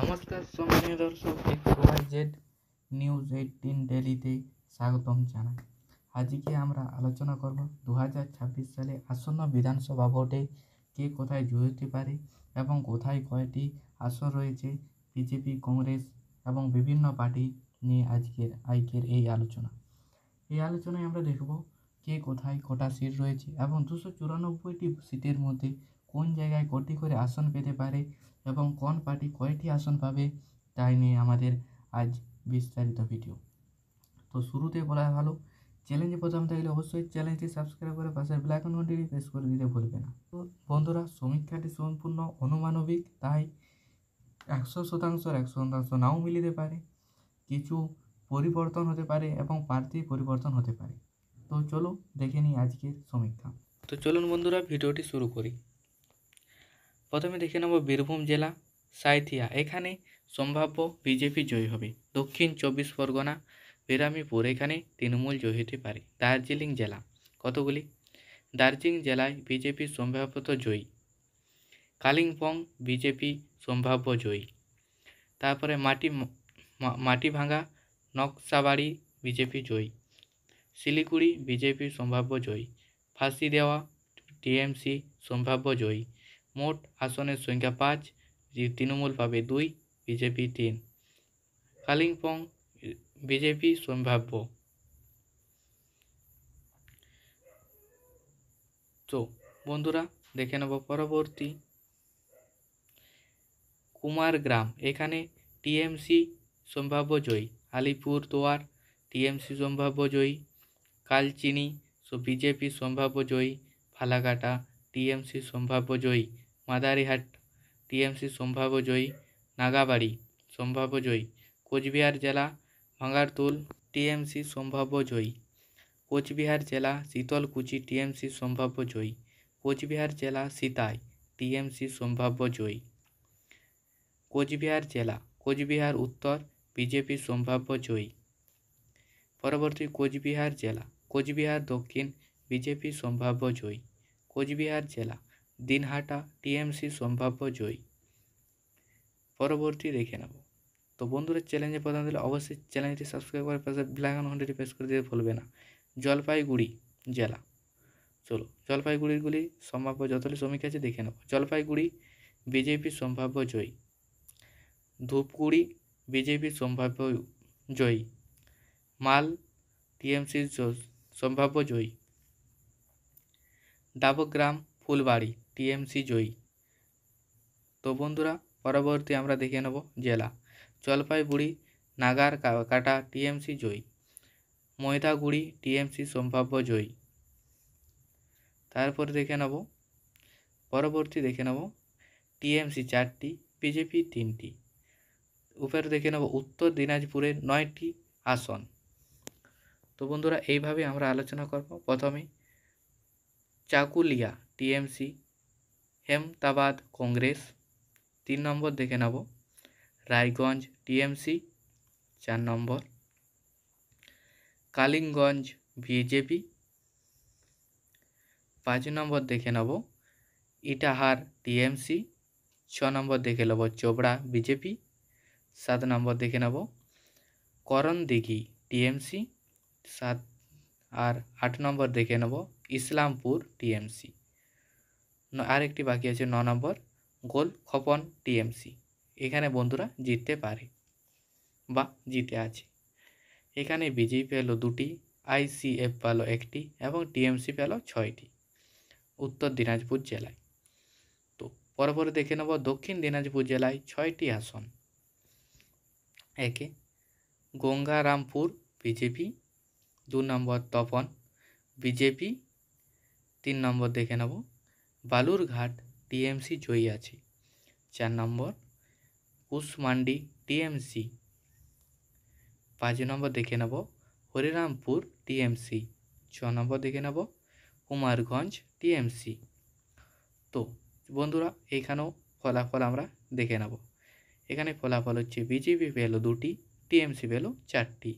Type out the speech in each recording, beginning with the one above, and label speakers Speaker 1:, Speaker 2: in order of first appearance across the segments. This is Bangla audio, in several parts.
Speaker 1: নমস্কার সম্মানীয় দর্শক, XYZ নিউজ 18 ডেলিতে স্বাগতম জানাই। আজকে আমরা আলোচনা করব 2026 সালে আসন্ন বিধানসভা ভোটে কে কোথায় জয়ী হতে পারে এবং কোথায় কয়টি আসন রয়েছে বিজেপি, কংগ্রেস এবং বিভিন্ন পার্টি নিয়ে আজকের এই আলোচনা। এই আলোচনায় আমরা দেখব কে কোথায় কটা সিট রয়েছে এবং 294টি সিটের মধ্যে কোন জায়গায় কটি করে আসন পেতে পারে এবং কোন পার্টি কয়টি আসন পাবে, তাই নিয়ে আমাদের আজ বিস্তারিত ভিডিও। তো শুরুতে বলা ভালো, চ্যানেলে প্রথম থাকলে অবশ্যই চ্যানেলটি সাবস্ক্রাইব করে পাশের বেল আইকন ঘন্টিটি প্রেস করে দিতে ভুলবে না। তো বন্ধুরা, সমীক্ষাটি সম্পূর্ণ অনুমানবিক, তাই 100% নাও মিলিতে পারে, কিছু পরিবর্তন হতে পারে এবং প্রার্থী পরিবর্তন হতে পারে। তো চলো দেখে নিই আজকের সমীক্ষা। তো চলুন বন্ধুরা, ভিডিওটি শুরু করি। প্রথমে দেখে নেব বীরভূম জেলা সাঁইথিয়া। এখানে সম্ভাব্য বিজেপি জয়ী হবে। দক্ষিণ 24 পরগনা বিরামীপুর, এখানে তৃণমূল জয়ী হতে পারে। দার্জিলিং জেলা কতগুলি? দার্জিলিং জেলায় বিজেপি সম্ভাব্যত জয়ী। কালিম্পং বিজেপি সম্ভাব্য জয়ী। তারপরে মাটিভাঙ্গা নকশাবাড়ি বিজেপি জয়ী। শিলিগুড়ি বিজেপি সম্ভাব্য জয়ী। ফাঁসি দেওয়া টিএমসি সম্ভাব্য জয়ী। মোট আসনের সংখ্যা 5, তৃণমূল পাবে 2, বিজেপি 3। কালিম্পং বিজেপি সম্ভাব্য। তো বন্ধুরা দেখে নেব পরবর্তী। কুমারগ্রাম, এখানে টিএমসি সম্ভাব্য জয়ী। আলিপুরদুয়ার টিএমসি সম্ভাব্য জয়ী। কালচিনি বিজেপি সম্ভাব্য জয়ী। ফালাকাটা টিএমসি সম্ভাব্য জয়ী। মাদারিহাট টিএমসি সম্ভাব্য জয়ী। নাগাবাড়ি সম্ভাব্য জয়ী। কোচবিহার জেলা ভাঙ্গারতুল টিএমসি সম্ভাব্য জয়ী। কোচবিহার জেলা শীতলকুচি টিএমসি সম্ভাব্য জয়ী। কোচবিহার জেলা সিতাই টিএমসি সম্ভাব্য জয়ী। কোচবিহার জেলা কোচবিহার উত্তর বিজেপি সম্ভাব্য জয়ী। পরবর্তী কোচবিহার জেলা কোচবিহার দক্ষিণ বিজেপি সম্ভাব্য জয়ী। কোচবিহার জেলা দিনহাটা টিএমসি সম্ভাব্য জয়ী। পরবর্তী দেখে নেব। তো বন্ধুরা, চ্যানেলে প্রথম দিলে অবশ্যই চ্যানেলটি সাবস্ক্রাইব করে পাশে বেল আইকন ঘন্টিটি প্রেস করে দিতে ভুলবে না। জলপাইগুড়ি জেলা, চলো জলপাইগুড়িগুলি সম্ভাব্য যতগুলি সমীক্ষা আছে দেখে নেব। জলপাইগুড়ি বিজেপি সম্ভাব্য জয়ী। ধূপগুড়ি বিজেপি সম্ভাব্য জয়ী। মাল টিএমসি সম্ভাব্য জয়ী। ডাবগ্রাম ফুলবাড়ি টিএমসি জয়ী। তো বন্ধুরা, পরবর্তী আমরা দেখে নেব জেলা। জলপাইগুড়ি নাগার কাটা টিএমসি জয়ী। ময়দাগুড়ি টিএমসি সম্ভাব্য জয়ী। তারপরে দেখে নেব টিএমসি 4টি, বিজেপি 3টি। উপরে দেখে নেব উত্তর দিনাজপুরের 9টি আসন। তো বন্ধুরা, এইভাবে আমরা আলোচনা করব। প্রথমে চাকুলিয়া টিএমসি, হেমতাবাদ কংগ্রেস। 3 নম্বর দেখে নেব রায়গঞ্জ টিএমসি। 4 নম্বর কালিমগঞ্জ বিজেপি। 5 নম্বর দেখে নেব ইটাহার টিএমসি। 6 নম্বর দেখে নেব চোপড়া বিজেপি। 7 নম্বর দেখে নেব করণদিঘি টিএমসি। 7 আর 8 নম্বর দেখে নেব ইসলামপুর টিএমসি। আরেকটি বাকি আছে 9 নম্বর গোলখপন টিএমসি। এখানে বন্ধুরা জিততে পারে বা জিতে আছে। এখানে বিজেপি পেল 2টি, আইসিএফ পেল 1টি এবং টিএমসি পেল 6টি উত্তর দিনাজপুর জেলায়। তো পরপরে দেখে নেব দক্ষিণ দিনাজপুর জেলায় 6টি আসন। 1 গঙ্গারামপুর বিজেপি। 2 নম্বর তপন বিজেপি। 3 নম্বর দেখে নেব বালুরঘাট টিএমসি জয়ী আছে। 4 নম্বর কুশমান্ডি টিএমসি। 5 নম্বর দেখে নেব হরিরামপুর টিএমসি। 6 নম্বর দেখে নেব কুমারগঞ্জ টিএমসি। তো বন্ধুরা, এখানেও ফলাফল আমরা দেখে নেব। এখানে ফলাফল হচ্ছে বিজেপি পেল 2টি, টিএমসি পেল 4টি।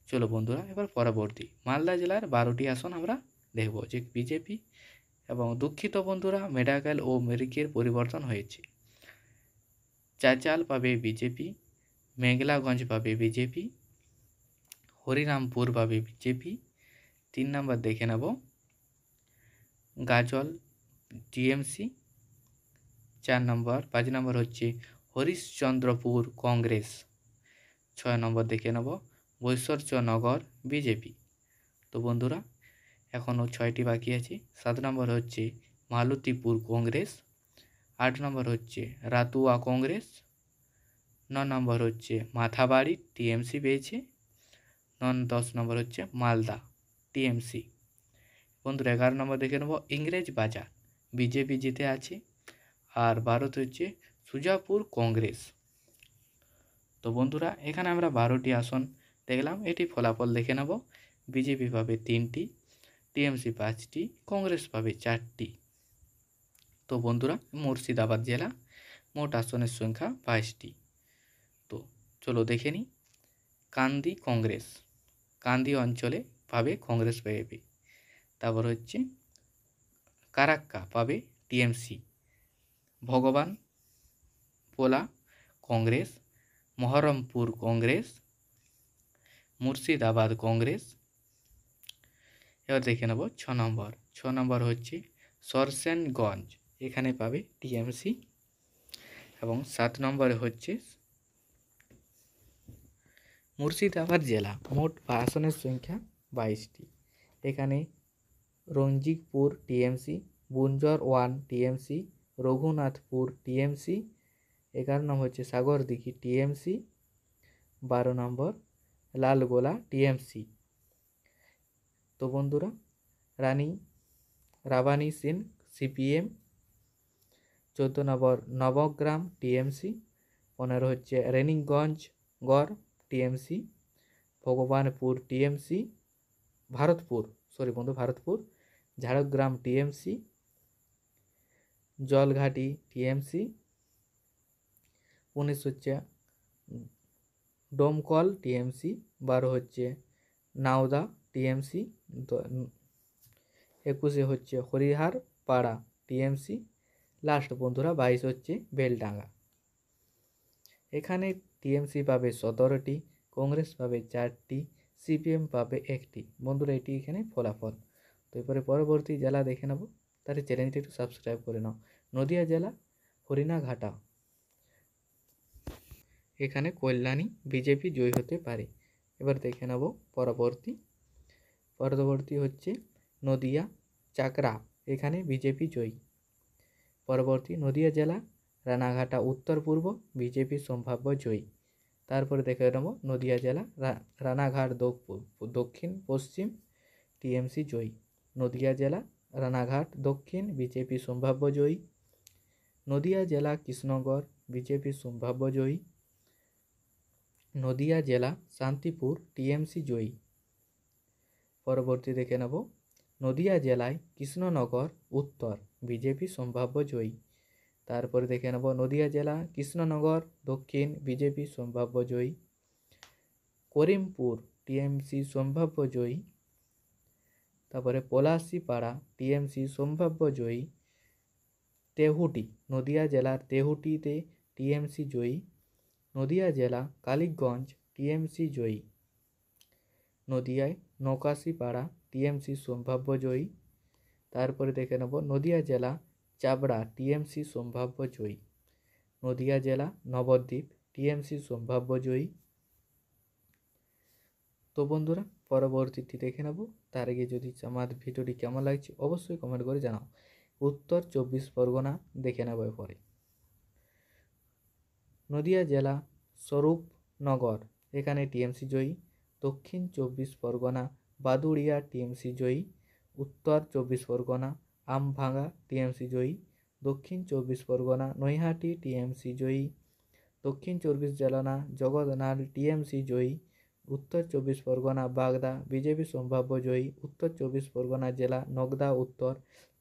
Speaker 1: চলো বন্ধুরা, এবার পরবর্তী মালদা জেলার 12টি আসন আমরা দেখব যে বিজেপি এবং দুঃখিত বন্ধুরা, মেডিকেল ও মেরিকের পরিবর্তন হয়েছে। চাচাল পাবে বিজেপি, মেঘলাগঞ্জ পাবে বিজেপি, হরিরামপুর পাবে বিজেপি। 3 নম্বর দেখে নেব গাজল টিএমসি। 5 নম্বর হচ্ছে হরিশ্চন্দ্রপুর কংগ্রেস। 6 নম্বর দেখে নেব বৈশ্বর্যনগর বিজেপি। তো বন্ধুরা এখনও 6টি বাকি আছে। 7 নম্বর হচ্ছে মালতীপুর কংগ্রেস। 8 নম্বর হচ্ছে রাতুয়া কংগ্রেস। 9 নম্বর হচ্ছে মাথাবাড়ি টিএমসি পেয়েছে। 10 নম্বর হচ্ছে মালদা টিএমসি। বন্ধুরা 11 নম্বর দেখে নেব ইংরেজ বাজার বিজেপি জিতে আছে। আর 12 হচ্ছে সুজাপুর কংগ্রেস। তো বন্ধুরা এখানে আমরা 12টি আসন দেখলাম। এটি ফলাফল দেখে নেব। বিজেপি পাবে 3টি, টিএমসি 5টি, কংগ্রেস পাবে 4টি। তো বন্ধুরা মুর্শিদাবাদ জেলা মোট আসনের সংখ্যা 22টি। তো চলো দেখে নিই। কান্দি কংগ্রেস, কান্দি অঞ্চলে পাবে কংগ্রেস পাবে। তারপর হচ্ছে কারাক্কা পাবে টিএমসি, ভগবান পোলা কংগ্রেস, মহরমপুর কংগ্রেস, মুর্শিদাবাদ কংগ্রেস। এবার দেখে নেব 6 নম্বর হচ্ছে সরসেনগঞ্জ, এখানে পাবে টিএমসি। এবং 7 নম্বরে হচ্ছে মুর্শিদাবাদ জেলা মোট আসনের সংখ্যা 22টি। এখানে রঞ্জিকপুর টিএমসি, বুঞ্জর 1 টিএমসি, রঘুনাথপুর টিএমসি। 11 নম্বর হচ্ছে সাগরদিঘি টিএমসি। 12 নম্বর লালগোলা টিএমসি। তো বন্ধুরা রাবানি সিন সিপিএম। 14 নম্বর নবগ্রাম টিএমসি। 15 হচ্ছে রেনিগঞ্জ গড় TMC, Bhagawanpur TMC, Bharatpur Jhargram TMC, জলঘাটি টিএমসি। 19 হচ্ছে ডোমকল টিএমসি। 12 হচ্ছে নাওদা টিএমসি। 21 হচ্ছে হরিহার পাড়া টিএমসি। লাস্ট বন্ধুরা 22 হচ্ছে বেলডাঙ্গা। এখানে টিএমসি পাবে 17টি, কংগ্রেস পাবে 4টি, সিপিএম পাবে 1টি। বন্ধুরা এটি এখানে ফলাফল। তো এরপরে পরবর্তী জেলা দেখে নেব। তার চ্যানেলটি একটু সাবস্ক্রাইব করে নাও। নদিয়া জেলা হরিণাঘাটা, এখানে কল্যাণী বিজেপি জয়ী হতে পারে। এবার দেখে নেব পরবর্তী হচ্ছে নদিয়া চাকরা, এখানে বিজেপি জয়ী। পরবর্তী নদিয়া জেলা রানাঘাটা উত্তর পূর্ব, বিজেপি সম্ভাব্য জয়ী। তারপরে দেখে নেব নদিয়া জেলা রানাঘাট দক্ষিণ পশ্চিম, টিএমসি জয়ী। নদিয়া জেলা রানাঘাট দক্ষিণ, বিজেপি সম্ভাব্য জয়ী। নদিয়া জেলা কৃষ্ণগড়, বিজেপি সম্ভাব্য জয়ী। নদিয়া জেলা শান্তিপুর, টিএমসি জয়ী। পরবর্তী দেখে নেব নদিয়া জেলায় কৃষ্ণনগর উত্তর, বিজেপি সম্ভাব্য জয়ী। তারপরে দেখে নেব নদিয়া জেলা কৃষ্ণনগর দক্ষিণ, বিজেপি সম্ভাব্য জয়ী। করিমপুর টিএমসি সম্ভাব্য জয়ী। তারপরে পলাশিপাড়া টিএমসি সম্ভাব্য জয়ী। তেহুটি, নদিয়া জেলার তেহুটিতে টিএমসি জয়ী। নদিয়া জেলা কালীগঞ্জ টিএমসি জয়ী। নদিয়ায় নকাশিপাড়া টিএমসি সম্ভাব্য জয়ী। তারপরে দেখে নেব নদিয়া জেলা চাবড়া টিএমসি সম্ভাব্য জয়ী। নদিয়া জেলা নবদ্বীপ টিএমসি সম্ভাব্য জয়ী। তো বন্ধুরা পরবর্তীটি দেখে নেব। তার আগে যদি আমার ভিডিওটি কেমন লাগছে অবশ্যই কমেন্ট করে জানাও। উত্তর 24 পরগনা দেখে নেব এরপরে। নদিয়া জেলা স্বরূপনগর, এখানে টিএমসি জয়ী। দক্ষিণ 24 পরগনা বাদুড়িয়া টিএমসি জয়ী। উত্তর 24 পরগনা আমভাঙা টিএমসি জয়ী। দক্ষিণ 24 পরগনা নৈহাটি টিএমসি জয়ী। দক্ষিণ 24 পরগনা জগন্নাথ টিএমসি জয়ী। উত্তর 24 পরগনা বাগদা বিজেপি সম্ভাব্য জয়ী। উত্তর 24 পরগনা জেলা নগদা উত্তর,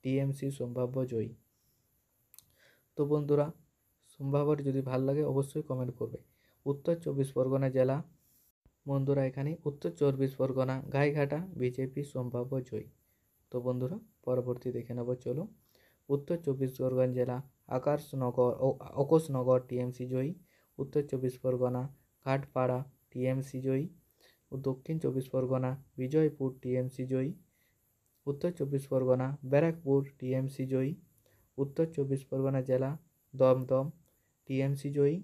Speaker 1: টিএমসি সম্ভাব্য জয়ী। তো বন্ধুরা সম্ভাব্যটি যদি ভালো লাগে অবশ্যই কমেন্ট করবে। উত্তর 24 পরগনা জেলা বন্ধুরা এখানে উত্তর 24 পরগনা গাইঘাটা বিজেপি সম্ভাব্য জয়ী। তো বন্ধুরা পরবর্তী দেখে নেব চলো। উত্তর 24 পরগনা জেলা অকোশনগর টিএমসি জয়ী। উত্তর 24 পরগনা ঘাটপাড়া টিএমসি জয়ী। দক্ষিণ 24 পরগনা বিজয়পুর টিএমসি জয়ী। উত্তর 24 পরগনা ব্যারাকপুর টিএমসি জয়ী। উত্তর 24 পরগনা জেলা দমদম টিএমসি জয়ী।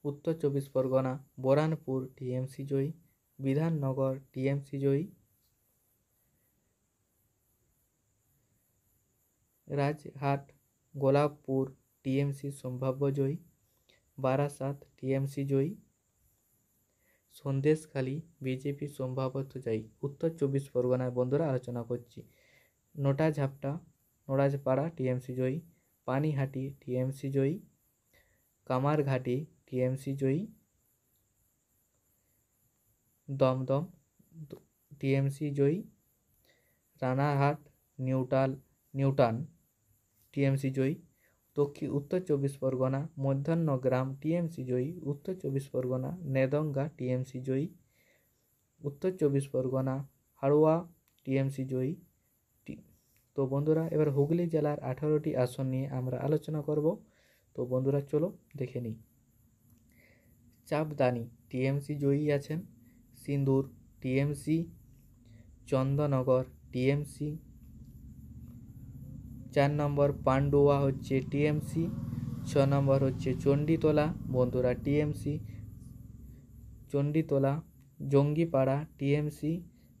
Speaker 1: উত্তর 24 পরগনা বরানপুর টিএমসি জয়ী। বিধাননগর টিএমসি জয়ী। রাজহাট গোলাপপুর টিএমসি সম্ভাব্য জয়ী। বারাসাত টিএমসি জয়ী। সন্দেশখালী বিজেপি সম্ভাব্যত জয়ী। উত্তর 24 পরগনায় বন্ধুরা আলোচনা করছি। নোড়াজপাড়া টিএমসি জয়ী। পানিহাটি টিএমসি জয়ী। কামারঘাটি টিএমসি জয়ী। দমদম টিএমসি জয়ী। রানারহাট নিউটান টিএমসি জয়ী। উত্তর 24 পরগনা মধ্যাহ্নগ্রাম টিএমসি জয়ী। উত্তর 24 পরগনা নেদঙ্গা টিএমসি জয়ী। উত্তর 24 পরগনা হাড়োয়া টিএমসি জয়ী। তো বন্ধুরা এবার হুগলি জেলার 18টি আসন নিয়ে আমরা আলোচনা করব। তো বন্ধুরা চলো দেখে নিই। চাপদানি টিএমসি জয়ী আছেন। সিন্দুর টিএমসি। চন্দননগর টিএমসি। 4 নম্বর পান্ডুয়া হচ্ছে টিএমসি। 6 নম্বর হচ্ছে চণ্ডীতলা বন্ধুরা টিএমসি। চণ্ডীতলা জঙ্গিপাড়া টিএমসি।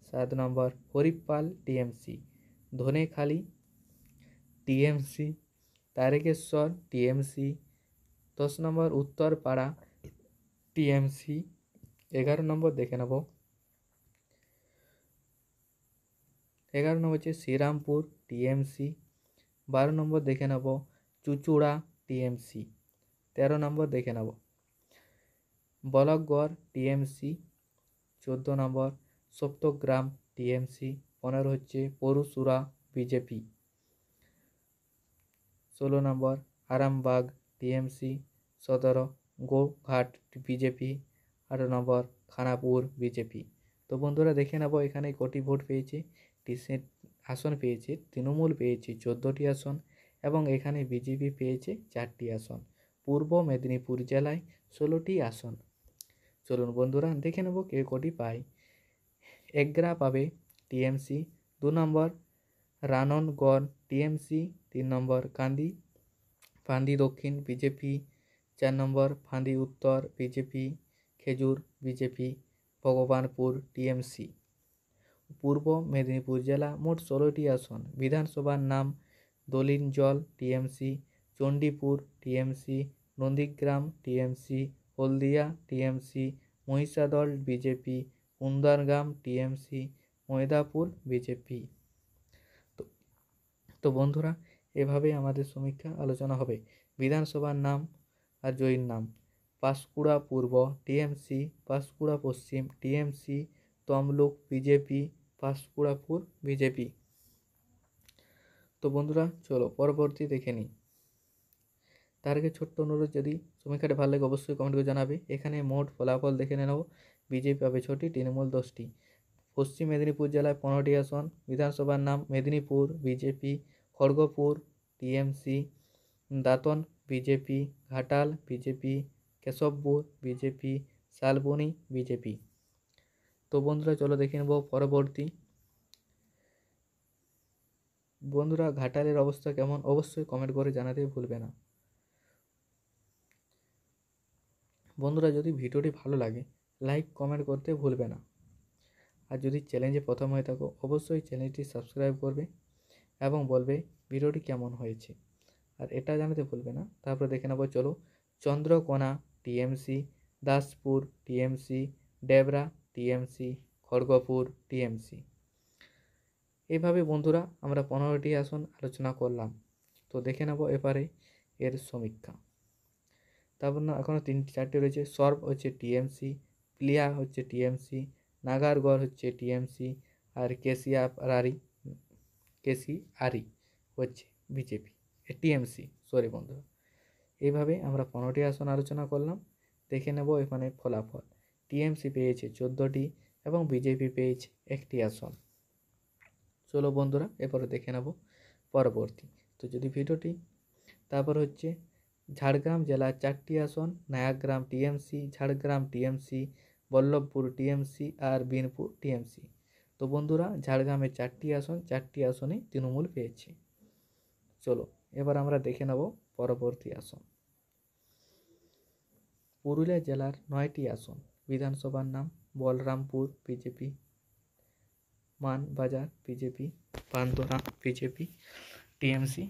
Speaker 1: 7 নম্বর Haripal TMC. Dhanekhali TMC. Tarakeswar TMC. 10 নম্বর উত্তরপাড়া টিএমসি। 11 নম্বর দেখে নেব। 11 নম্বর হচ্ছে শ্রীরামপুর টিএমসি। 12 নম্বর দেখে নেব চুচুড়া টিএমসি। 13 নম্বর দেখে নেব বলকগড় টিএমসি। 14 নম্বর সপ্তগ্রাম টিএমসি। 15 হচ্ছে পরশুরা বিজেপি। 16 নম্বর আরামবাগ টিএমসি। 17 গোঘাট বিজেপি। 18 নম্বর খানাপুর বিজেপি। তো বন্ধুরা দেখে নেব এখানে কটি ভোট পেয়েছে। আসন পেয়েছে তৃণমূল পেয়েছে 14টি আসন এবং এখানে বিজেপি পেয়েছে 4টি আসন। পূর্ব মেদিনীপুর জেলায় 16টি আসন। চলুন বন্ধুরা দেখে নেব কে কটি পায়। এগরা পাবে টিএমসি। 2 নম্বর রাননগড় টিএমসি। 3 নম্বর ফান্দি দক্ষিণ বিজেপি। 4 নম্বর ফান্দি উত্তর বিজেপি। খেজুর বিজেপি। ভগবানপুর টিএমসি। পূর্ব মেদিনীপুর জেলা মোট 16টি আসন। বিধানসভার নাম দলিনজল TMC. Chandipur TMC. Nandigram TMC. Haldia TMC. Mahishadal BJP. কুন্দরগ্রাম টিএমসি। ময়দাপুর বিজেপি। তো বন্ধুরা এভাবে আমাদের সমীক্ষা আলোচনা হবে। বিধানসভার নাম আর জয়ীর নাম। পাঁশকুড়া পূর্ব টিএমসি। পাঁশকুড়া পশ্চিম টিএমসি। তমলুক বিজেপি। পাঁশকুড়াপুর বিজেপি। তো বন্ধুরা চলো পরবর্তী দেখে নিই। তার আগে ছোট্ট অনুরোধ, যদি সমীক্ষাটা ভালো লাগে অবশ্যই কমেন্ট করে জানাবে। এখানে মোট ফলাফল দেখে নেব। বিজেপি পাবে 6টি, তৃণমূল 10টি। পশ্চিম মেদিনীপুর জেলায় 15টি আসন। বিধানসভার নাম Medinipur BJP. Kharagpur TMC. Dantan BJP. Ghatal BJP. Keshabpur BJP. Salboni BJP. তো বন্ধুরা চলো দেখে নেব পরবর্তী। বন্ধুরা ঘাটালের অবস্থা কেমন অবশ্যই কমেন্ট করে জানাতে ভুলবে না। বন্ধুরা যদি ভিডিওটি ভালো লাগে লাইক কমেন্ট করতে ভুলবে না। আর যদি চ্যানেলে প্রথম হয়ে থাকো অবশ্যই চ্যানেলটি সাবস্ক্রাইব করবে এবং বলবে ভিডিওটি কেমন হয়েছে। আর এটা জানাতে ভুলবে না। তারপরে দেখে নেব চলো Chandrakona TMC. Daspur TMC. Debra TMC. Kharagpur TMC. এইভাবে বন্ধুরা আমরা 15টি আসন আলোচনা করলাম। তো দেখে নেব এবারে এর সমীক্ষা। তারপর না এখনও 4টি রয়েছে। সর্ব হচ্ছে টিএমসি। প্লিয়া হচ্ছে টিএমসি। নাগারগড় হচ্ছে টিএমসি। আর কেসিয়ারি হচ্ছে বিজেপি টিএমসি। সরি বন্ধুরা, এইভাবে আমরা 15টি আসন আলোচনা করলাম। দেখে নেব এখানে ফলাফল। টিএমসি পেয়েছে 14টি এবং বিজেপি পেয়েছে 1টি আসন। চলো বন্ধুরা এরপরে দেখে নেব পরবর্তী। তো যদি ভিডিওটি তারপর হচ্ছে ঝাড়গ্রাম জেলার 4টি আসন, Nayagram TMC, Jhargram TMC, Ballavpur TMC আর বিনপুর টিএমসি। তো বন্ধুরা, ঝাড়গ্রামের 4টি আসন, 4টি আসনে তৃণমূল পেয়েছে। চলো এবার আমরা দেখে নেব পরবর্তী আসন। পুরুলিয়া জেলার 9টি আসন, বিধানসভার নাম বলরামপুর বিজেপি, মানবাজার বিজেপি, পান্তরা BJP TMC,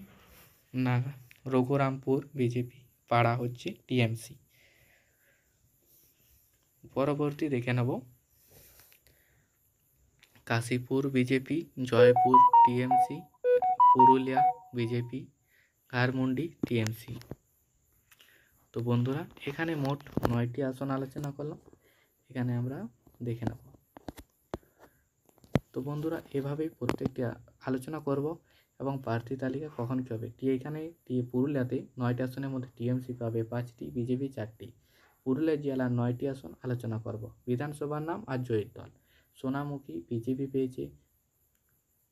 Speaker 1: Raghurampur BJP, Para হচ্ছে টিএমসি। পরবর্তী দেখে নেব Kashipur BJP, Joypur TMC, Purulia BJP, ঘারমুন্ডি টিএমসি। তো বন্ধুরা, এখানে মোট 9টি আসন আলোচনা করলাম, এখানে আমরা দেখে নেব। তো বন্ধুরা, এভাবেই প্রত্যেকটি আলোচনা করব এবং প্রার্থী তালিকা কখন কী হবে। এখানে পুরুলিয়াতে 9টি আসনের মধ্যে টিএমসি পাবে 5টি, বিজেপি 4টি। পুরুলিয়া জেলার 9টি আসন আলোচনা করব। বিধানসভার নাম আর জয়ীর দল। সোনামুখী বিজেপি পেয়েছে,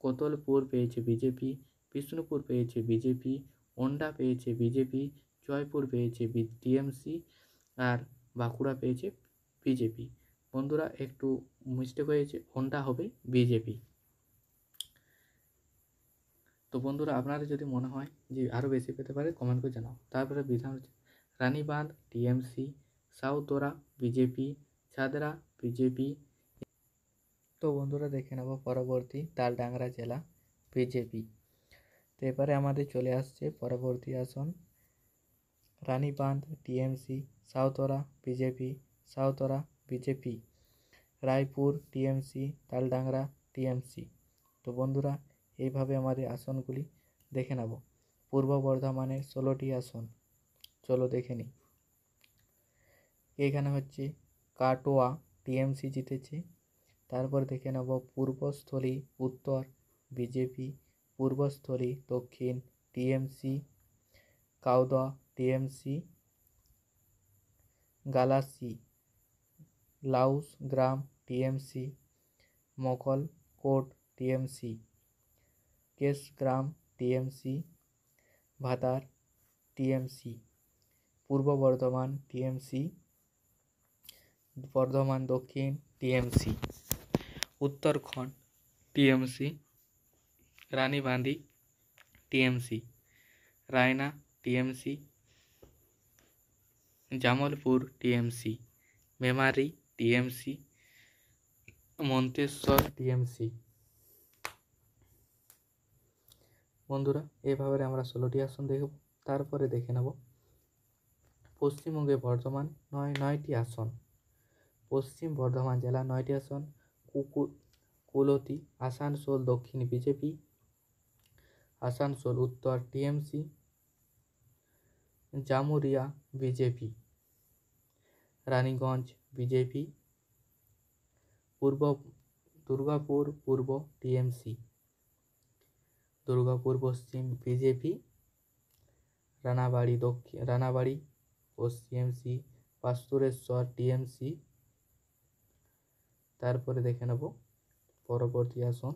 Speaker 1: কোতলপুর পেয়েছে বিজেপি, বিষ্ণুপুর পেয়েছে বিজেপি, ওন্ডা পেয়েছে বিজেপি, জয়পুর পেয়েছে টিএমসি আর বাঁকুড়া পেয়েছে বিজেপি। বন্ধুরা, একটু মিস্টেক হয়েছে, ওন্ডা হবে বিজেপি। তো বন্ধুরা, আপনাদের যদি মনে হয় যে আরও বেশি পেতে পারে, কমেন্ট করে জানাও। তারপরে Ranibandh TMC, Saltora BJP, ছাদরা BJP. তো বন্ধুরা, দেখে নেব পরবর্তী তালডাংরা জেলা বিজেপি। তো এবারে আমাদের চলে আসছে পরবর্তী আসন Ranibandh TMC, Saltora BJP, Saltora BJP, Raipur TMC, Taldangra TMC. তো বন্ধুরা, এইভাবে আমাদের আসনগুলি দেখে নেব। পূর্ব বর্ধমানের 16টি আসন, চলো দেখে নিই। এখানে হচ্ছে কাটোয়া টিএমসি জিতেছে। তারপর দেখে নেব পূর্বস্থলী উত্তর বিজেপি, পূর্বস্থলী দক্ষিণ টিএমসি, কাউদা টিএমসি, গালাসি লাউস গ্রাম টিএমসি, মকলকোট টিএমসি, কেশগ্রাম TMC, Bhatar TMC, Purba Bardhaman TMC, Bardhaman দক্ষিণ টিএমসি, উত্তরখণ্ড টিএমসি, রানীবাঁধি TMC, Raina TMC, Jamalpur TMC, Memari TMC, Manteswar TMC. বন্ধুরা, এভাবে আমরা 16টি আসন দেখব। তারপরে দেখে নেব পশ্চিমবঙ্গে বর্ধমান 9টি আসন। পশ্চিম বর্ধমান জেলা 9টি আসন, কুলতি আসানসোল দক্ষিণ বিজেপি, আসানসোল উত্তর TMC, Jamuria BJP, Raniganj BJP, Durgapur পূর্ব টিএমসি, দুর্গাপুর পশ্চিম বিজেপি, রানাবাড়ি টিএমসি, পাস্তুরেশ্বর টিএমসি। তারপরে দেখে নেব পরবর্তী আসন।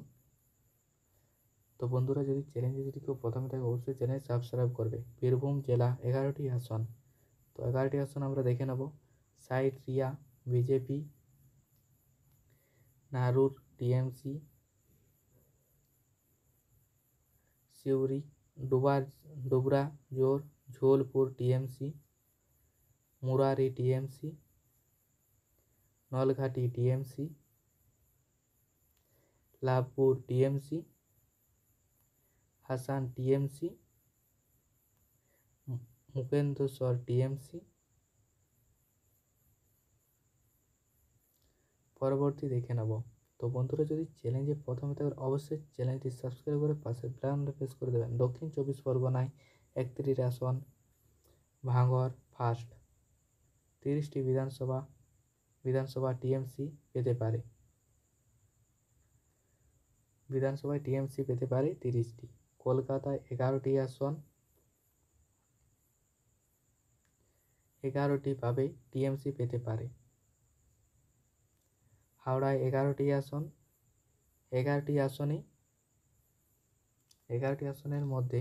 Speaker 1: তো বন্ধুরা, যদি চ্যানেলে কেউ প্রথমে থাকে, অবশ্যই চ্যানেল সাবস্ক্রাইব করবে। বীরভূম জেলা 11টি আসন। তো 11টি আসন আমরা দেখে নেব। সাইটরিয়া বিজেপি, নারুর টিএমসি, সিউড়ি ডুবরা জোর ঝোলপুর TMC, Murari TMC, Nalhati TMC, Labhpur TMC, Hansan TMC, মুকেন্দ্রস্বর টিএমসি। পরবর্তী দেখে নেব। তো বন্ধুরা, যদি চ্যানেলে প্রথমে থাকে, অবশ্যই চ্যানেলটি সাবস্ক্রাইব করে পাশে বেল প্রেস করে দেবেন। দক্ষিণ 24 পরগনায় 31 আসন, ভাঙড় ফার্স্ট। 30টি বিধানসভা টিএমসি পেতে পারে। বিধানসভায় টিএমসি পেতে পারে 30টি। কলকাতায় 11টি আসন, 11টি পাবে টিএমসি পেতে পারে। হাওড়ায় 11টি আসন, 11টি আসনের মধ্যে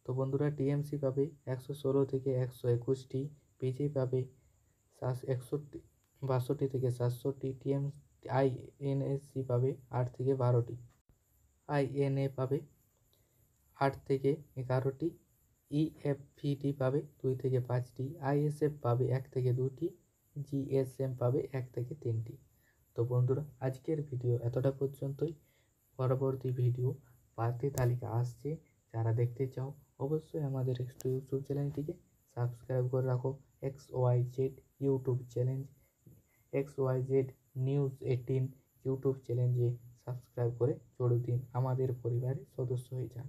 Speaker 1: তো বন্ধুরা টিএমসি পাবে 116 থেকে 121টি, বিজেপি পাবে 62 থেকে 67টি, আইএনএসসি পাবে 8 থেকে 12টি, আইএনএ পাবে 8 থেকে 11টি, ইএফভিডি পাবে 2 থেকে 5টি, আইএসএফ পাবে 1 থেকে 2টি, জিএসএম পাবে 1 থেকে 3টি। তো বন্ধুরা আজকের ভিডিও এতটা পর্যন্তই। পরবর্তী ভিডিও প্রার্থী তালিকা আসছে, যারা দেখতে চাও অবশ্যই আমাদের ইউটিউব চ্যানেলটিকে সাবস্ক্রাইব করে রাখো। XYZ YouTube channel, XYZ news 18 YouTube চ্যানেলে সাবস্ক্রাইব করে জড়িয়ে দিন, আমাদের পরিবারের সদস্য হয়ে যান।